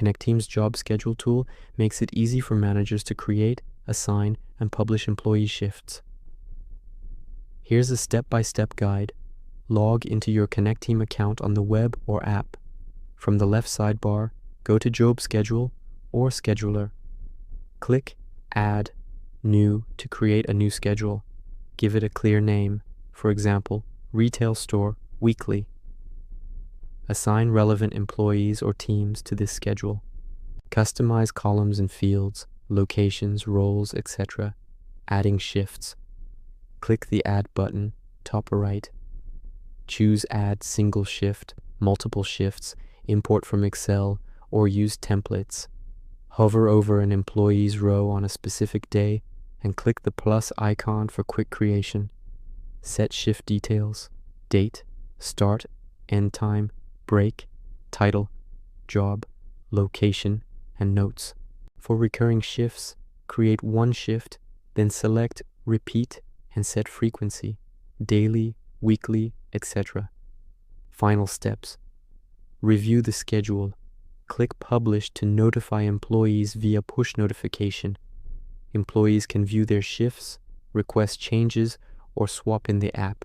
Connecteam's job schedule tool makes it easy for managers to create, assign, and publish employee shifts. Here's a step-by-step guide. Log into your Connecteam account on the web or app. From the left sidebar, go to Job Schedule or Scheduler. Click Add New to create a new schedule. Give it a clear name, for example, Retail Store Weekly. Assign relevant employees or teams to this schedule. Customize columns and fields, locations, roles, etc., adding shifts. Click the Add button, top right. Choose Add single shift, multiple shifts, import from Excel, or use templates. Hover over an employee's row on a specific day and click the plus icon for quick creation. Set shift details, date, start, end time, break, title, job, location, and notes. For recurring shifts, create one shift, then select Repeat and set frequency, daily, weekly, etc. Final steps. Review the schedule. Click Publish to notify employees via push notification. Employees can view their shifts, request changes, or swap in the app.